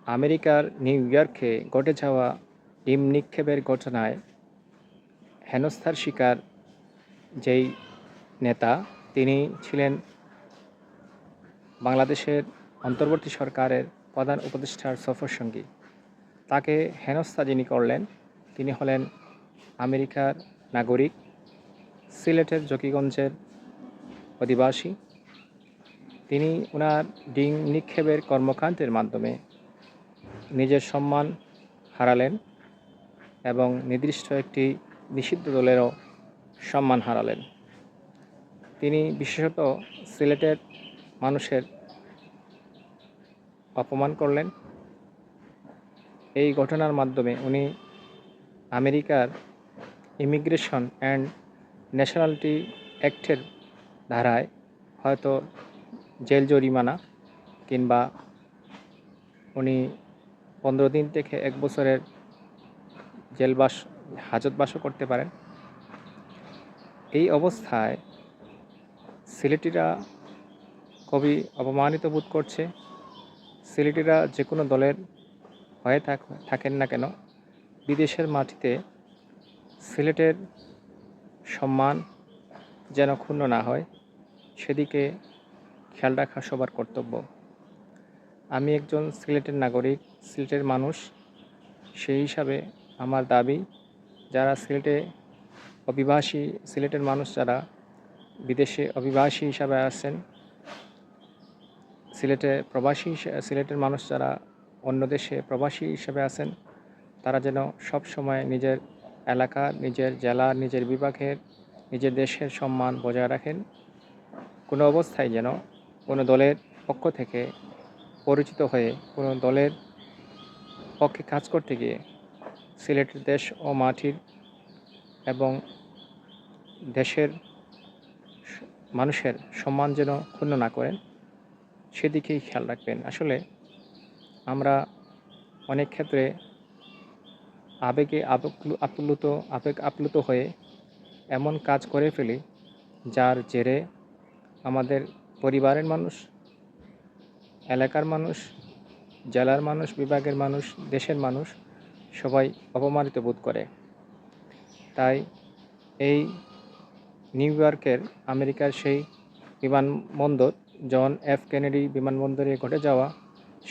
আমেরিকার নিউ ইয়র্কে ঘটে যাওয়া ডিম নিক্ষেপের ঘটনায় হেনস্থার শিকার যেই নেতা, তিনি ছিলেন বাংলাদেশের অন্তর্বর্তী সরকারের প্রধান উপদেষ্টার সফরসঙ্গী। তাকে হেনস্থা যিনি করলেন, তিনি হলেন আমেরিকার নাগরিক, সিলেটের জকিগঞ্জের অধিবাসী। তিনি ওনার ডিম নিক্ষেপের কর্মকাণ্ডের মাধ্যমে নিজের সম্মান হারালেন এবং নির্দিষ্ট একটি নিষিদ্ধ দলেরও সম্মান হারালেন। তিনি বিশেষত সিলেটের মানুষের অপমান করলেন। এই ঘটনার মাধ্যমে উনি আমেরিকার ইমিগ্রেশন অ্যান্ড ন্যাশনালিটি অ্যাক্টের ধারায় হয়তো জেল জরিমানা কিংবা উনি 15 দিন থেকে 1 বছরের জেলবাস হাজতবাসও করতে পারেন। এই অবস্থায় সিলেটিরা খুবই অপমানিত বোধ করছে। সিলেটিরা যে কোনো দলের হয়ে থাকেন না কেন, বিদেশের মাটিতে সিলেটের সম্মান যেন ক্ষুণ্ণ না হয়, সেদিকে খেয়াল রাখা সবার কর্তব্য। আমি একজন সিলেটের নাগরিক, সিলেটের মানুষ। সেই হিসাবে আমার দাবি, যারা সিলেটে অভিবাসী, সিলেটের মানুষ যারা বিদেশে অভিবাসী হিসাবে আছেন, সিলেটের মানুষ যারা অন্য দেশে প্রবাসী হিসেবে আছেন, তারা যেন সব সময় নিজের এলাকা, নিজের জেলা, নিজের বিভাগের, নিজের দেশের সম্মান বজায় রাখেন। কোনো অবস্থায় যেন কোনো দলের পক্ষ থেকে পরিচিত হয়ে কোনো দলের পক্ষে কাজ করতে গিয়ে সিলেটের দেশ ও মাটির এবং দেশের মানুষের সম্মান যেন ক্ষুণ্ণ না করেন, সেদিকেই খেয়াল রাখবেন। আসলে আমরা অনেক ক্ষেত্রে আবেগ আপ্লুত হয়ে এমন কাজ করে ফেলি, যার জেরে আমাদের পরিবারের মানুষ, এলাকার মানুষ, জেলার মানুষ, বিভাগের মানুষ, দেশের মানুষ সবাই অপমানিত বোধ করে। তাই এই নিউ ইয়র্কের আমেরিকার সেই বিমানবন্দর, জন এফ কেনেডি বিমানবন্দরে ঘটে যাওয়া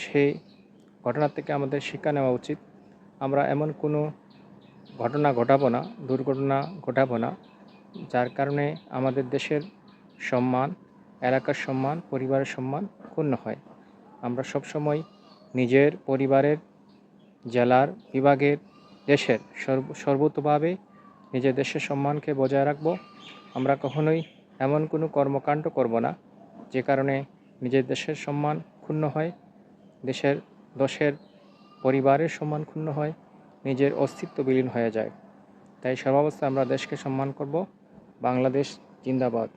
সেই ঘটনা থেকে আমাদের শিক্ষা নেওয়া উচিত। আমরা এমন কোনো দুর্ঘটনা ঘটাবো না, যার কারণে আমাদের দেশের সম্মান, এলাকার সম্মান, পরিবারের সম্মান ক্ষুণ্ণ হয়। আমরা সবসময় নিজের পরিবারের, জেলার, বিভাগের, দেশের সর্বতোভাবে নিজের দেশের সম্মানকে বজায় রাখব। আমরা কখনোই এমন কোনো কর্মকাণ্ড করব না যে কারণে নিজের দেশের সম্মান ক্ষুণ্ণ হয়, দেশের পরিবারের সম্মান ক্ষুণ্ণ হয়, নিজের অস্তিত্ব বিলীন হয়ে যায়। তাই সর্বাবস্থায় আমরা দেশকে সম্মান করব। বাংলাদেশ জিন্দাবাদ।